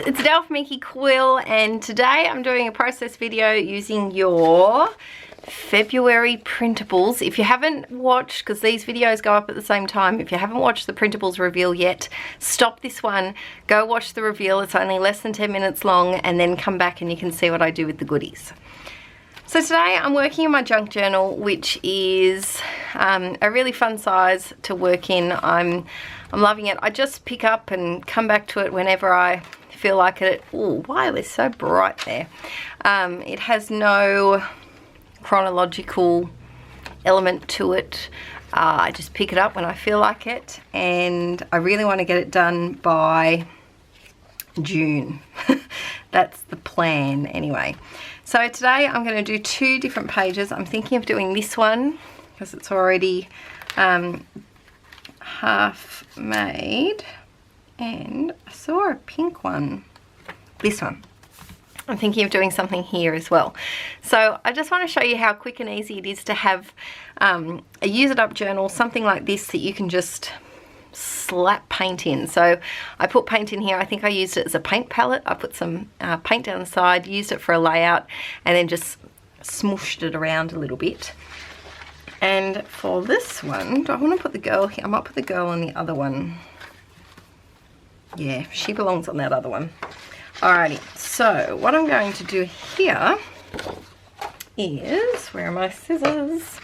it's Del from Inkie Quill, and today I'm doing a process video using your February printables. If you haven't watched, because these videos go up at the same time, if you haven't watched the printables reveal yet, stop this one, go watch the reveal. It's only less than 10 minutes long, and then come back and you can see what I do with the goodies. So today I'm working in my junk journal, which is a really fun size to work in. I'm loving it. I just pick up and come back to it whenever I feel like it. Oh, why they're so bright there. It has no chronological element to it. I just pick it up when I feel like it, and I really want to get it done by June. That's the plan anyway. So today I'm going to do 2 different pages. I'm thinking of doing this one because it's already half made, and I saw a pink one. This one. I'm thinking of doing something here as well. So I just want to show you how quick and easy it is to have a use it up journal, something like this that you can just slap paint in. So I put paint in here. I think I used it as a paint palette. I put some paint down the side, used it for a layout, and then just smooshed it around a little bit. And for this one, do I want to put the girl here? I might put the girl on the other one. Yeah, she belongs on that other one. Alrighty, so what I'm going to do here is, where are my scissors?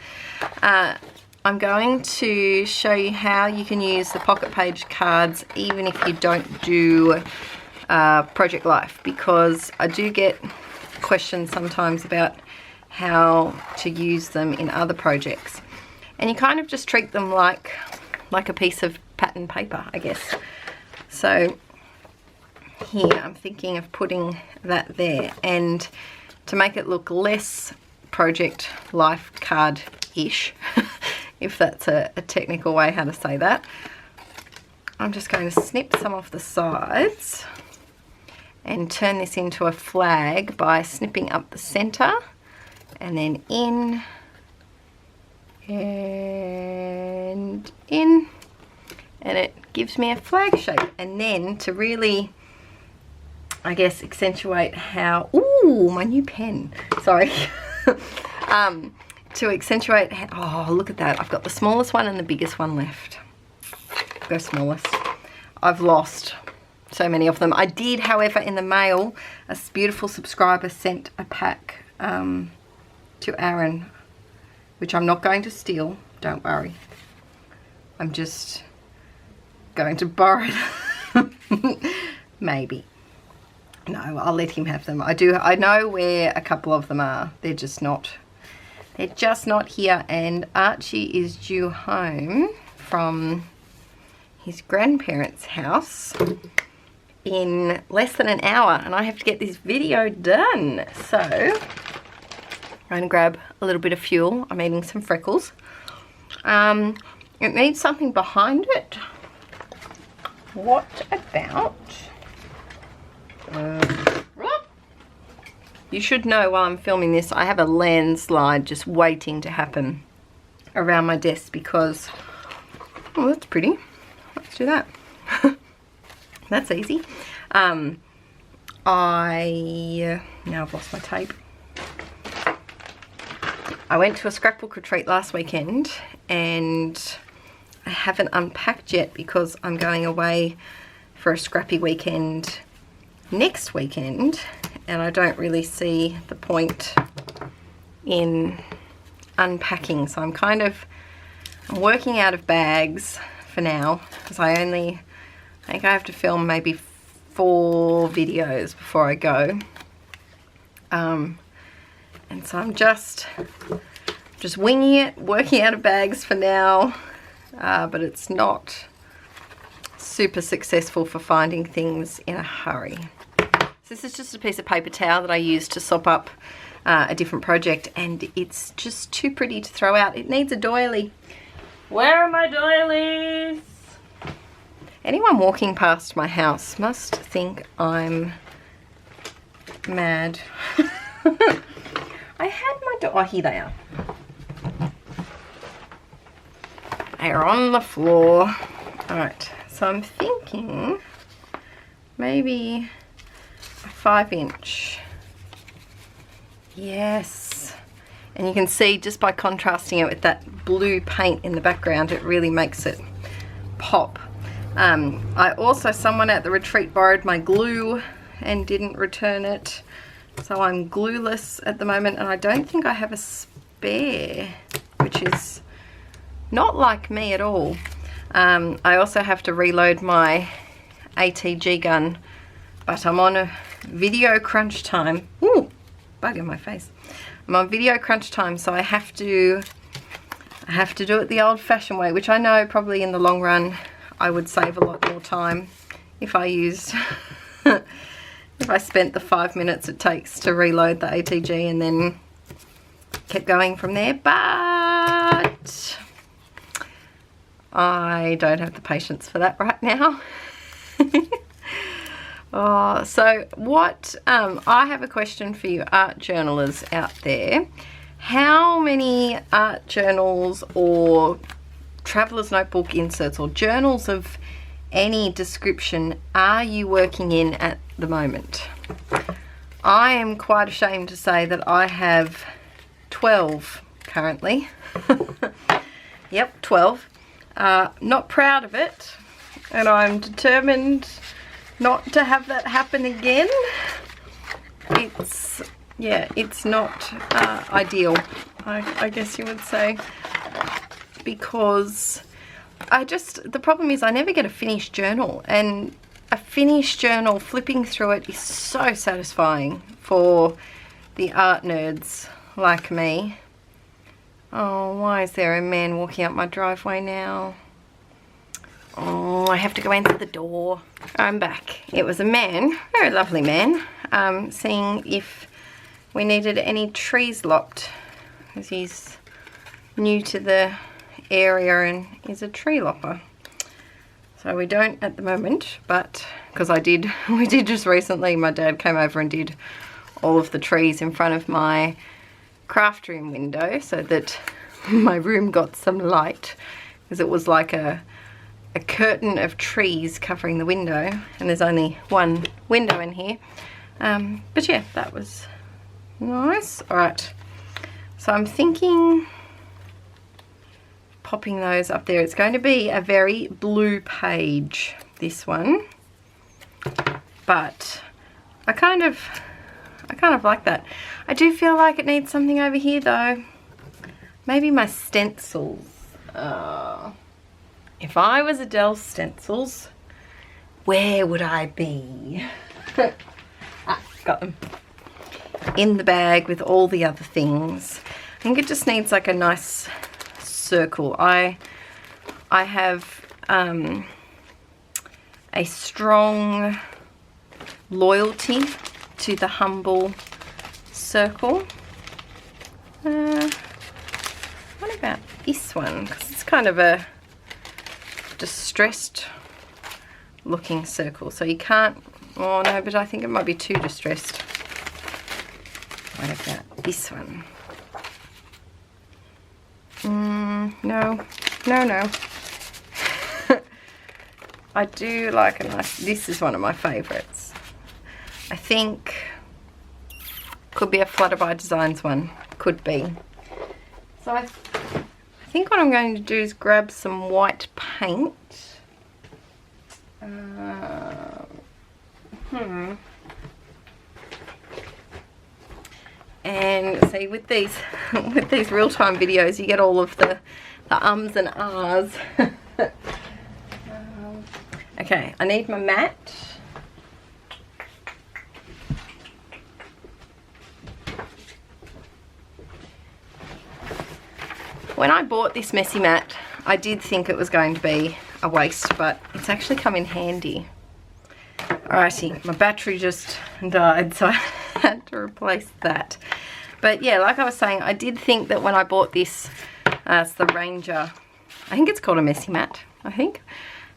I'm going to show you how you can use the pocket page cards even if you don't do Project Life, because I do get questions sometimes about how to use them in other projects, and you kind of just treat them like a piece of pattern paper, I guess. So here I'm thinking of putting that there, and to make it look less Project Life card-ish, if that's a technical way how to say that, I'm just going to snip some off the sides and turn this into a flag by snipping up the center and then in and in, and it gives me a flag shape. And then to really, I guess, accentuate how, ooh, my new pen, sorry. To accentuate, oh, look at that. I've got the smallest one and the biggest one left. Go smallest. I've lost so many of them. I did, however, in the mail, a beautiful subscriber sent a pack to Aaron, which I'm not going to steal, don't worry. I'm just going to borrow it. Maybe. No, I'll let him have them. I know where a couple of them are. They're just not here, and Archie is due home from his grandparents' house in less than an hour, and I have to get this video done. So I'm going to grab a little bit of fuel. I'm eating some freckles. It needs something behind it. What about... you should know while I'm filming this, I have a landslide just waiting to happen around my desk because, oh, that's pretty. Let's do that. That's easy. Now I've lost my tape. I went to a scrapbook retreat last weekend and I haven't unpacked yet because I'm going away for a scrappy weekend next weekend, and I don't really see the point in unpacking. So I'm working out of bags for now, because I think I have to film maybe 4 videos before I go. And so I'm just winging it, working out of bags for now, but it's not super successful for finding things in a hurry. So this is just a piece of paper towel that I used to sop up a different project, and it's just too pretty to throw out. It needs a doily. Where are my doilies? Anyone walking past my house must think I'm mad. I had my oh, here they are. They're on the floor. Alright, so I'm thinking maybe 5-inch. Yes. And you can see just by contrasting it with that blue paint in the background, it really makes it pop. Someone at the retreat borrowed my glue and didn't return it. So I'm glueless at the moment, and I don't think I have a spare, which is not like me at all. I also have to reload my ATG gun, but I'm on a video crunch time. Ooh, bug in my face. I'm on video crunch time, so I have to do it the old-fashioned way, which I know probably in the long run I would save a lot more time if I used if I spent the 5 minutes it takes to reload the ATG and then kept going from there, but I don't have the patience for that right now. So what, I have a question for you art journalers out there. How many art journals or traveler's notebook inserts or journals of any description are you working in at the moment? I am quite ashamed to say that I have 12 currently. Yep, 12. Not proud of it, and I'm determined not to have that happen again. It's not ideal, I guess you would say, because the problem is I never get a finished journal, and a finished journal, flipping through it is so satisfying for the art nerds like me. Oh, why is there a man walking up my driveway now? Oh, I have to go into the door. I'm back. It was a man, very lovely man, seeing if we needed any trees lopped, because he's new to the area and is a tree lopper. So we don't at the moment, but because we did just recently, my dad came over and did all of the trees in front of my craft room window so that my room got some light, because it was like a curtain of trees covering the window, and there's only one window in here. But yeah, that was nice. Alright, so I'm thinking popping those up there. It's going to be a very blue page, this one, but I kind of like that. I do feel like it needs something over here though. Maybe my stencils. If I was Adele Stencils, where would I be? Got them in the bag with all the other things. I think it just needs like a nice circle. I have a strong loyalty to the humble circle. What about this one? Because it's kind of a distressed looking circle, so you can't, oh no, but I think it might be too distressed. What about this one? No. I do like a nice, this is one of my favorites. I think could be a Flutterby Designs one, could be. So I think what I'm going to do is grab some white paint. And see, with these real-time videos, you get all of the ums and ahs. Okay, I need my mat. When I bought this messy mat, I did think it was going to be a waste, but it's actually come in handy. Alrighty, my battery just died, so I had to replace that. But yeah, like I was saying, I did think that when I bought this, it's the Ranger, I think it's called a messy mat, I think.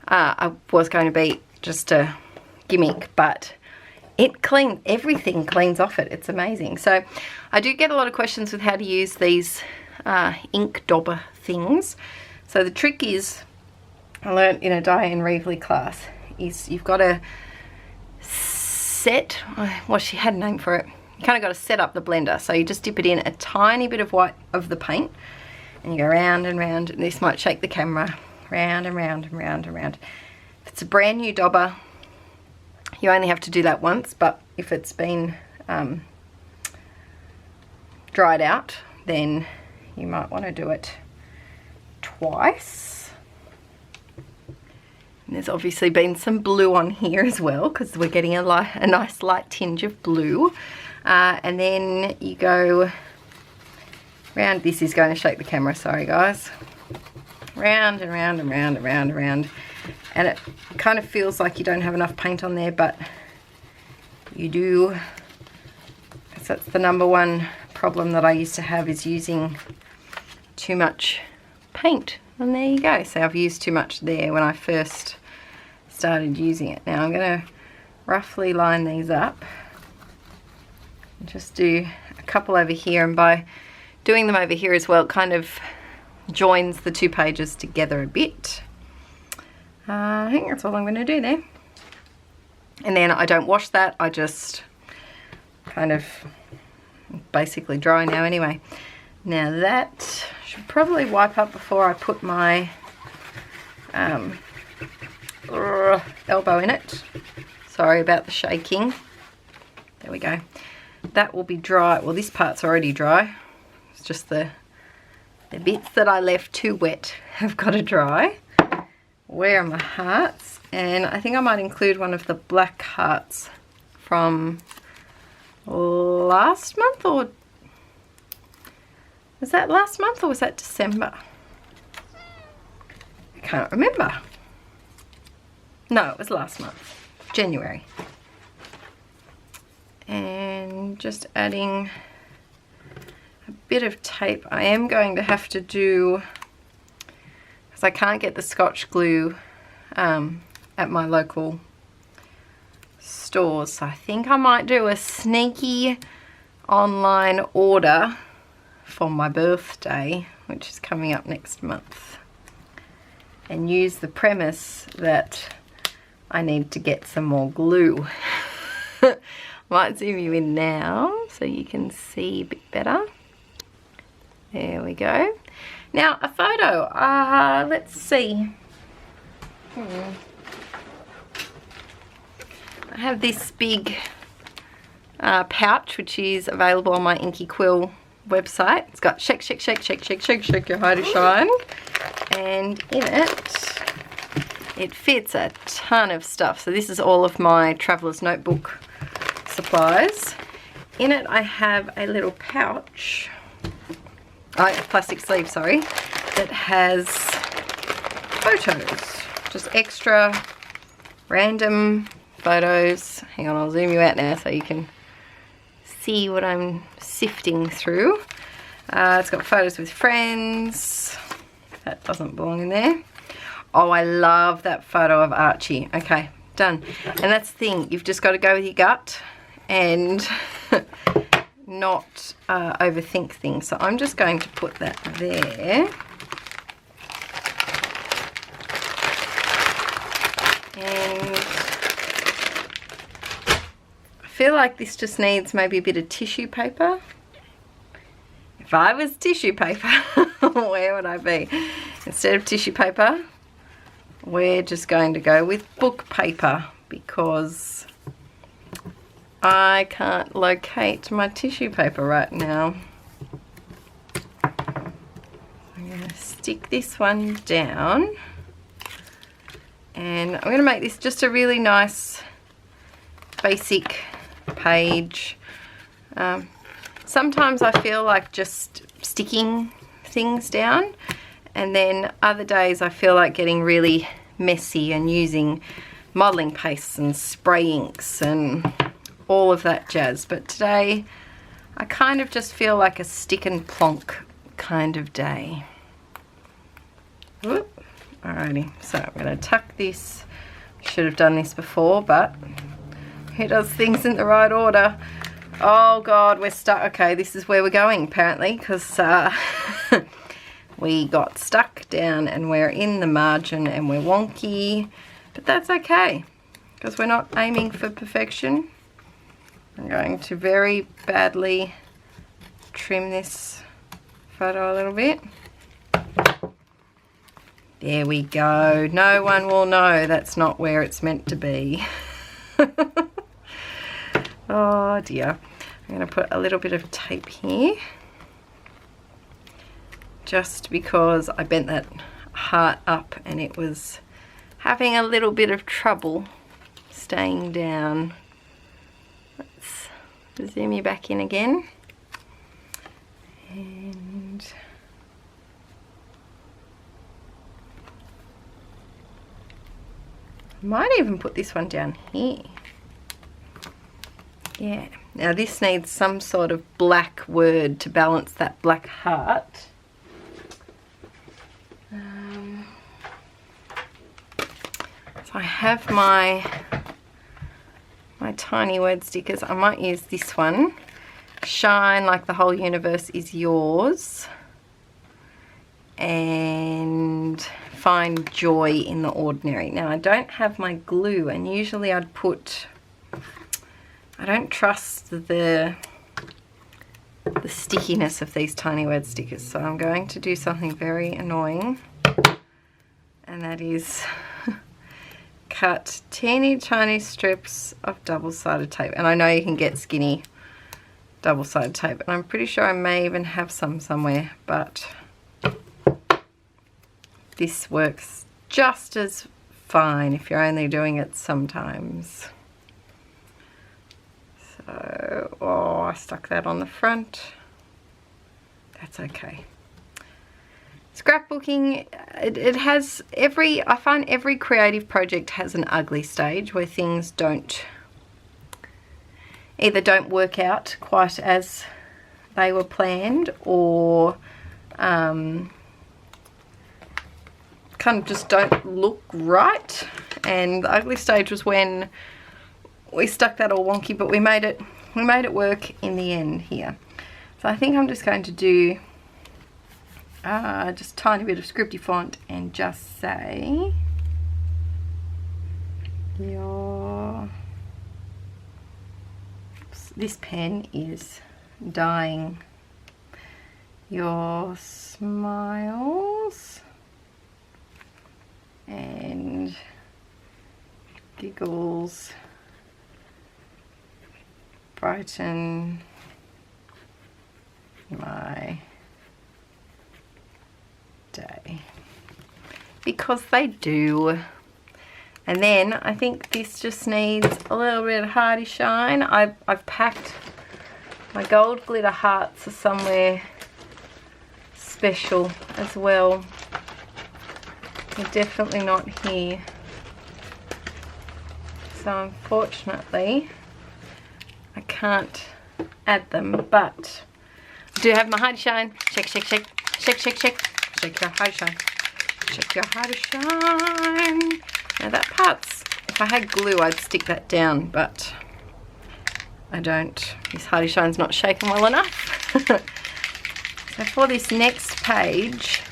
I was going to be just a gimmick, but it cleans, everything cleans off it. It's amazing. So I do get a lot of questions with how to use these ink dauber things. So the trick is, I learned in a Diane Reevely class, is you've got to set, well, she had a name for it. You kind of got to set up the blender. So you just dip it in a tiny bit of white of the paint and you go round and round, and this might shake the camera, round and round and round and round. If it's a brand new dauber, you only have to do that once, but if it's been dried out, then you might want to do it twice. And there's obviously been some blue on here as well, because we're getting a nice light tinge of blue. And then you go round. This is going to shake the camera, sorry guys. Round and round and round and round and round. And it kind of feels like you don't have enough paint on there, but you do. Because that's the number one problem that I used to have, is using too much paint. And there you go. So I've used too much there when I first started using it. Now I'm going to roughly line these up. Just do a couple over here, and by doing them over here as well, it kind of joins the two pages together a bit. I think that's all I'm going to do there. And then I don't wash that, I just kind of basically dry now anyway. Now that should probably wipe up before I put my elbow in it. Sorry about the shaking. There we go. That will be dry. Well, this part's already dry. It's just the bits that I left too wet have got to dry. Where are my hearts? And I think I might include one of the black hearts from last month, or was that last month or was that December? I can't remember. No, it was last month, January. And just adding a bit of tape. I am going to have to do, because I can't get the Scotch glue at my local stores, so I think I might do a sneaky online order for my birthday, which is coming up next month, and use the premise that I need to get some more glue. Might zoom you in now so you can see a bit better. There we go. Now a photo, let's see. I have this big pouch which is available on my Inkie Quill website. It's got shake, shake, shake, shake, shake, shake, shake your hide to shine. And in it fits a ton of stuff. So this is all of my traveler's notebook supplies. In it I have a little pouch, a plastic sleeve, sorry, that has photos, just extra random photos. Hang on, I'll zoom you out now so you can see what I'm sifting through. It's got photos with friends. That doesn't belong in there. Oh, I love that photo of Archie. Okay, done. And that's the thing, you've just got to go with your gut and not overthink things. So I'm just going to put that there. And I feel like this just needs maybe a bit of tissue paper. If I was tissue paper, where would I be? Instead of tissue paper, we're just going to go with book paper, because I can't locate my tissue paper right now. I'm going to stick this one down, and I'm going to make this just a really nice basic page. Sometimes I feel like just sticking things down, and then other days I feel like getting really messy and using modelling pastes and spray inks and all of that jazz. But today I kind of just feel like a stick and plonk kind of day. Whoop. Alrighty, so I'm going to tuck this. Should have done this before, but who does things in the right order? Oh god, we're stuck. Okay, this is where we're going apparently, because we got stuck down and we're in the margin and we're wonky, but that's okay, because we're not aiming for perfection. I'm going to very badly trim this photo a little bit. There we go. No one will know that's not where it's meant to be. Oh dear. I'm going to put a little bit of tape here, just because I bent that heart up and it was having a little bit of trouble staying down. Let's zoom you back in again. And I might even put this one down here. Yeah, now this needs some sort of black word to balance that black heart. So I have my tiny word stickers. I might use this one. Shine like the whole universe is yours. And find joy in the ordinary. Now I don't have my glue, and usually I'd put, I don't trust the stickiness of these tiny word stickers, so I'm going to do something very annoying, and that is cut teeny tiny strips of double-sided tape. And I know you can get skinny double-sided tape, and I'm pretty sure I may even have some somewhere, but this works just as fine if you're only doing it sometimes. So, oh, I stuck that on the front. That's okay. Scrapbooking, it has I find every creative project has an ugly stage where things either don't work out quite as they were planned, or kind of just don't look right. And the ugly stage was when we stuck that all wonky, but we made it work in the end here. So I think I'm just going to do just a tiny bit of scripty font and just say this pen is dying. Your smiles and giggles brighten my day, because they do. And then I think this just needs a little bit of hearty shine. I've packed my gold glitter hearts are somewhere special as well. They're definitely not here. So unfortunately I can't add them, but I do have my hearty shine. Shake, shake, shake, shake, shake, shake. Shake your hearty shine. Shake your hearty shine. Now that part's, if I had glue I'd stick that down, but I don't. This hearty shine's not shaken well enough. So for this next page,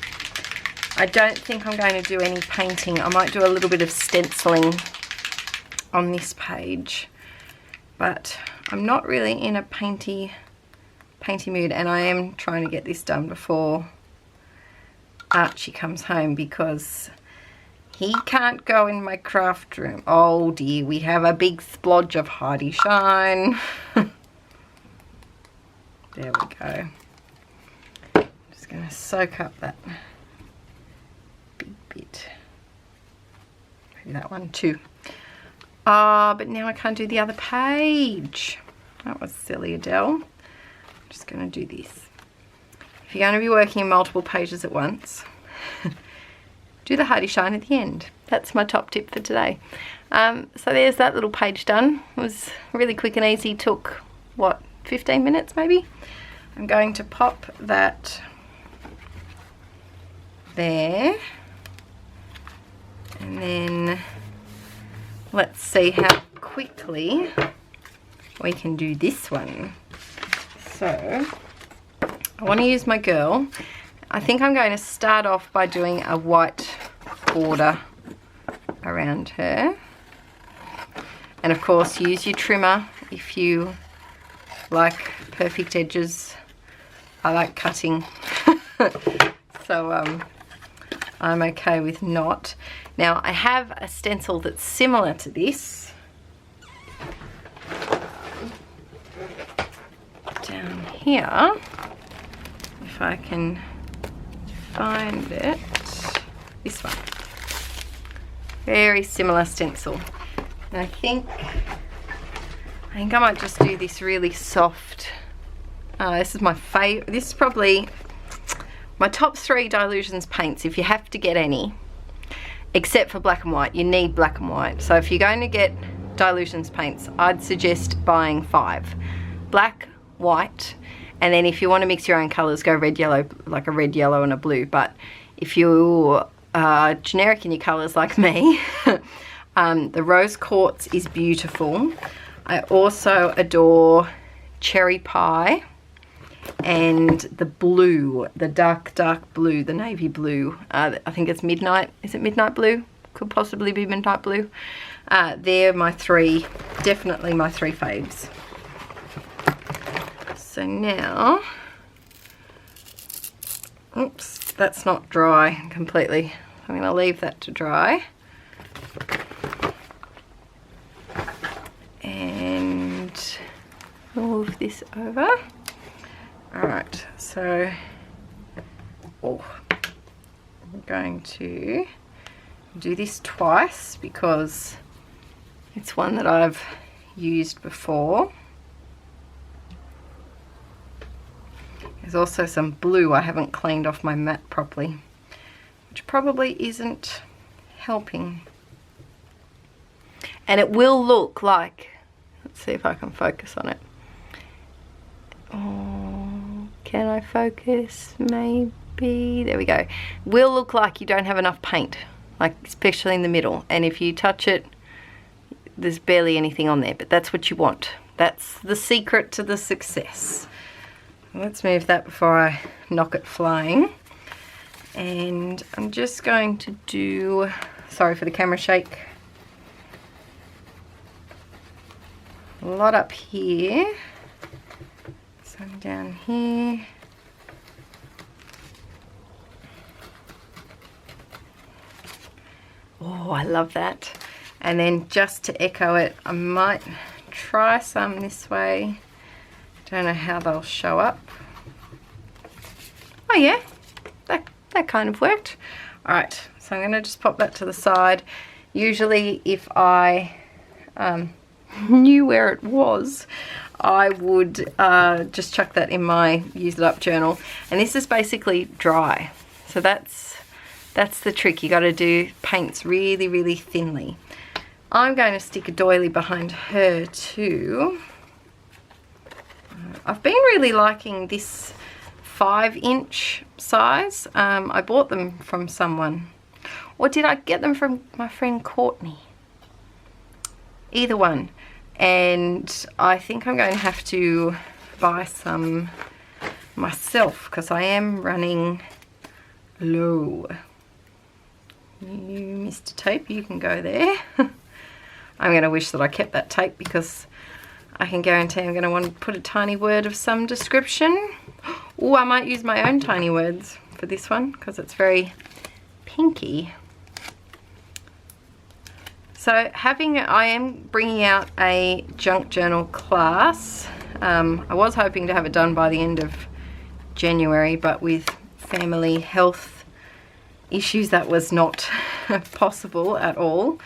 I don't think I'm going to do any painting. I might do a little bit of stenciling on this page, but I'm not really in a painty mood, and I am trying to get this done before Archie comes home, because he can't go in my craft room. Oh dear, we have a big splodge of hearty shine. There we go. Just going to soak up that big bit. Maybe that one too. But now I can't do the other page. That was silly, Adele. I'm just going to do this. If you're going to be working in multiple pages at once, do the hearty shine at the end. That's my top tip for today. So there's that little page done. It was really quick and easy. Took, what, 15 minutes maybe? I'm going to pop that there. And then let's see how quickly we can do this one. So I want to use my girl. I think I'm going to start off by doing a white border around her. And of course use your trimmer if you like perfect edges. I like cutting. So I'm okay with not. Now I have a stencil that's similar to this. Down here, if I can find it, this one. Very similar stencil. And I think I might just do this really soft. This is my favorite. This is probably my top 3 Dylusions paints, if you have to get any, except for black and white. You need black and white. So if you're going to get Dylusions paints, I'd suggest buying 5. Black, white, and then if you want to mix your own colours, go red, yellow, like a red, yellow and a blue. But if you're generic in your colours like me, the rose quartz is beautiful. I also adore cherry pie and the blue, the dark blue, the navy blue. I think it's midnight. Is it midnight blue? Could possibly be midnight blue. They're my 3, definitely my 3 faves. So now, oops, that's not dry completely. I'm going to leave that to dry. And move this over. Alright, so I'm going to do this twice because it's one that I've used before. There's also some blue I haven't cleaned off my mat properly, which probably isn't helping. And it will look like, let's see if I can focus on it. Oh, can I focus? Maybe. There we go. Will look like you don't have enough paint, like especially in the middle. And if you touch it, there's barely anything on there, but that's what you want. That's the secret to the success. Let's move that before I knock it flying. And I'm just going to do, sorry for the camera shake, a lot up here, some down here, oh I love that. And then just to echo it, I might try some this way. Don't know how they'll show up. Oh yeah, that kind of worked. Alright, so I'm going to just pop that to the side. Usually if I knew where it was, I would just chuck that in my use it up journal. And this is basically dry. So that's the trick. You got to do paints really, really thinly. I'm going to stick a doily behind her too. I've been really liking this 5-inch size. I bought them from someone. Or did I get them from my friend Courtney? Either one. And I think I'm going to have to buy some myself because I am running low. You Mr. Tape, you can go there. I'm going to wish that I kept that tape because I can guarantee I'm going to want to put a tiny word of some description. Oh, I might use my own tiny words for this one because it's very pinky. So I am bringing out a junk journal class. I was hoping to have it done by the end of January, but with family health issues that was not possible at all.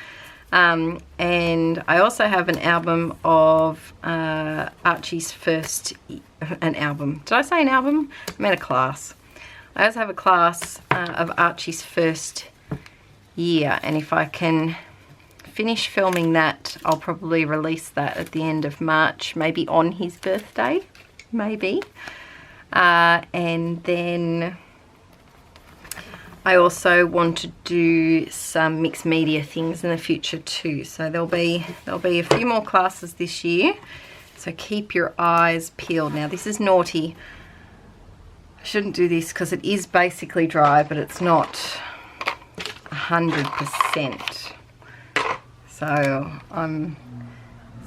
And I also have an album of Archie's first, an album. Did I say an album? I meant a class. I also have a class of Archie's first year, and if I can finish filming that, I'll probably release that at the end of March, maybe on his birthday, maybe. And then I also want to do some mixed media things in the future too. So there'll be a few more classes this year. So keep your eyes peeled. Now this is naughty. I shouldn't do this because it is basically dry, but it's not 100%. So I'm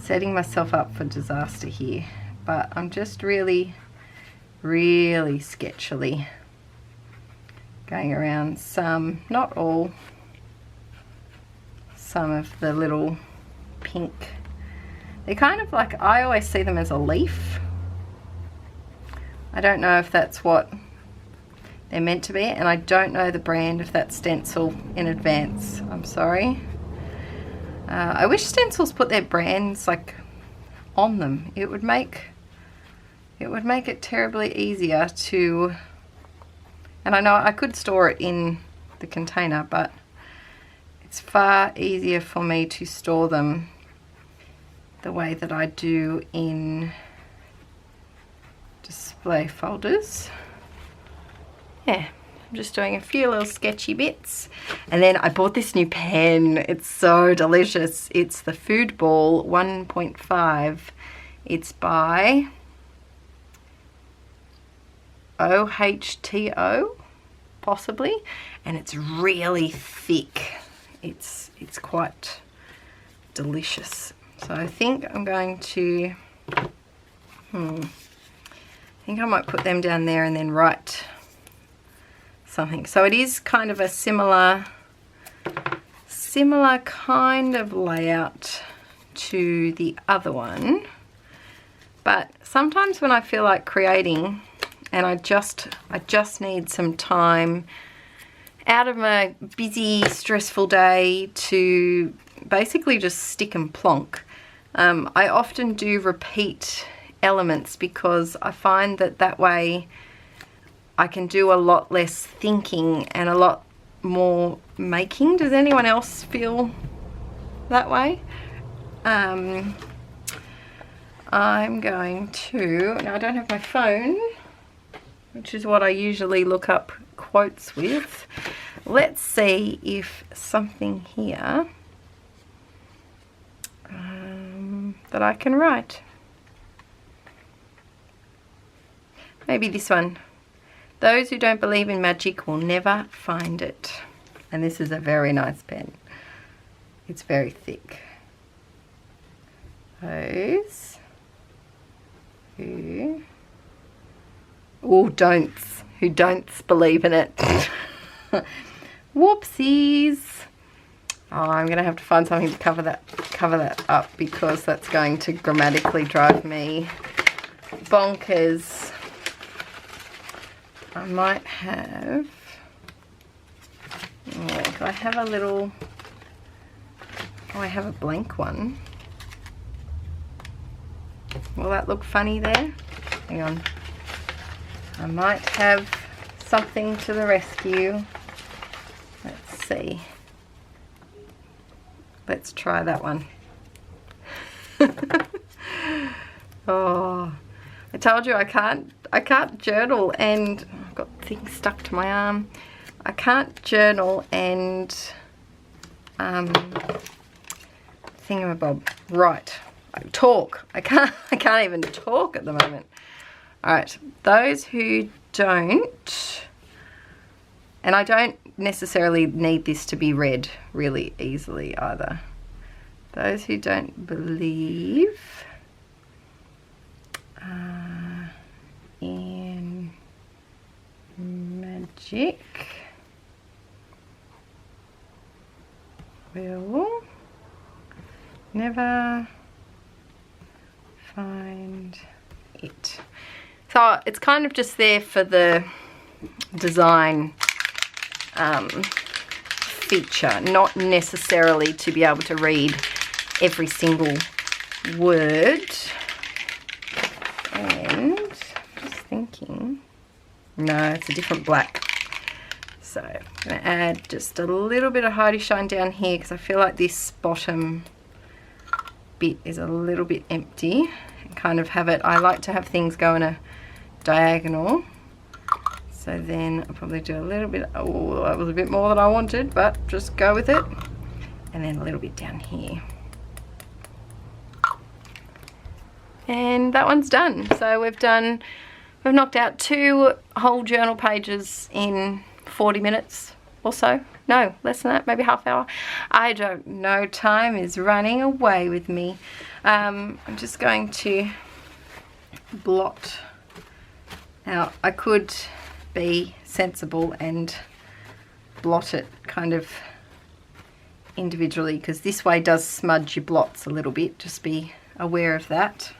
setting myself up for disaster here. but I'm just really sketchily going around some, not all, some of the little pink. They're kind of like, I always see them as a leaf. I don't know if that's what they're meant to be, and I don't know the brand of that stencil in advance. I'm sorry. I wish stencils put their brands like on them. It would make it terribly easier to, and I know I could store it in the container, but it's far easier for me to store them the way that I do in display folders. Yeah, I'm just doing a few little sketchy bits. And then I bought this new pen. It's so delicious. It's the Food Ball 1.5. It's by OHTO, possibly, and it's really thick. It's quite delicious. So I think I'm going to, I think I might put them down there and then write something. So it is kind of a similar kind of layout to the other one, but sometimes when I feel like creating and I just need some time out of my busy, stressful day to basically just stick and plonk, I often do repeat elements because I find that way I can do a lot less thinking and a lot more making. Does anyone else feel that way? I'm going to, now I don't have my phone, which is what I usually look up quotes with. Let's see if something here that I can write. Maybe this one. Those who don't believe in magic will never find it. And this is a very nice pen. It's very thick. Those who don't believe in it. Whoopsies. Oh, I'm gonna have to find something to cover that up because that's going to grammatically drive me bonkers. I might have, do I have a little, oh, I have a blank one. Will that look funny there? Hang on. I might have something to the rescue. Let's see. Let's try that one. Oh, I told you I can't journal and I've got things stuck to my arm. I can't journal and thingamabob. Right. Talk. I can't even talk at the moment. Alright, those who don't, and I don't necessarily need this to be read really easily either. Those who don't believe in magic will never find it. So it's kind of just there for the design feature, not necessarily to be able to read every single word. And just thinking, no, it's a different black. So I'm going to add just a little bit of Heidi Shine down here because I feel like this bottom bit is a little bit empty. And kind of have it, I like to have things go in a diagonal. So then I'll probably do a little bit, oh, that was a bit more than I wanted, but just go with it. And then a little bit down here. And that one's done. So we've knocked out 2 whole journal pages in 40 minutes or so. No, less than that, maybe half hour. I don't know, time is running away with me. I'm just going to blot. Now I could be sensible and blot it kind of individually, because this way does smudge your blots a little bit, just be aware of that.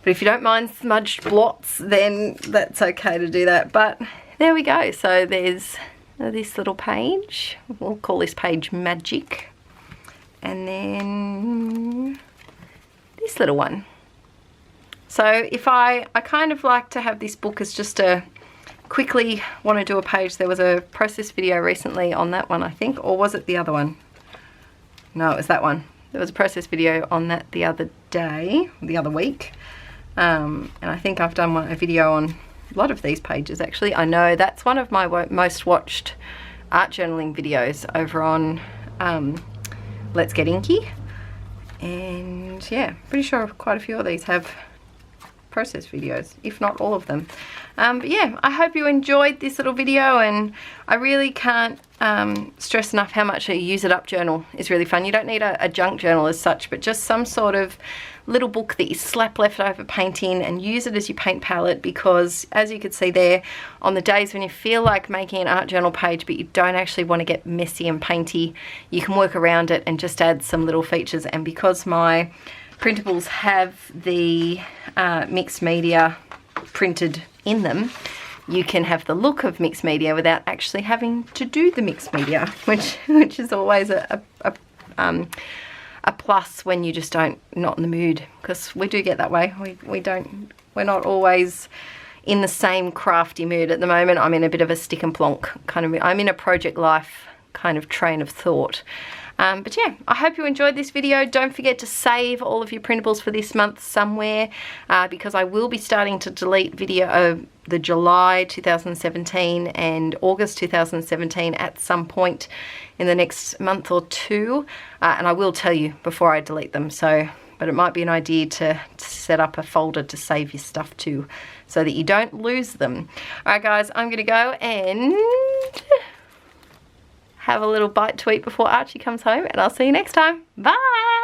But if you don't mind smudged blots, then that's okay to do that. But there we go. So there's this little page. We'll call this page Magic. And then this little one. So if I kind of like to have this book as just a quickly want to do a page. There was a process video recently on that one, I think. Or was it the other one? No, it was that one. There was a process video on that the other day, the other week. And I think I've done a video on a lot of these pages actually. I know that's one of my most watched art journaling videos over on Let's Get Inky. And yeah, pretty sure quite a few of these have process videos, if not all of them. But yeah, I hope you enjoyed this little video, and I really can't stress enough how much a use it up journal is really fun. You don't need a junk journal as such, but just some sort of little book that you slap leftover paint in and use it as your paint palette, because as you can see there, on the days when you feel like making an art journal page but you don't actually want to get messy and painty, you can work around it and just add some little features. And because my printables have the mixed media printed in them, you can have the look of mixed media without actually having to do the mixed media, which is always a plus when you just not in the mood, because we do get that way. We're not always in the same crafty mood at the moment. I'm in a bit of a stick and plonk kind of, I'm in a project life kind of train of thought. But yeah, I hope you enjoyed this video. Don't forget to save all of your printables for this month somewhere, because I will be starting to delete video of the July 2017 and August 2017 at some point in the next month or two, and I will tell you before I delete them. So, but it might be an idea to set up a folder to save your stuff to, so that you don't lose them. Alright guys, I'm gonna go and have a little bite to eat before Archie comes home, and I'll see you next time. Bye!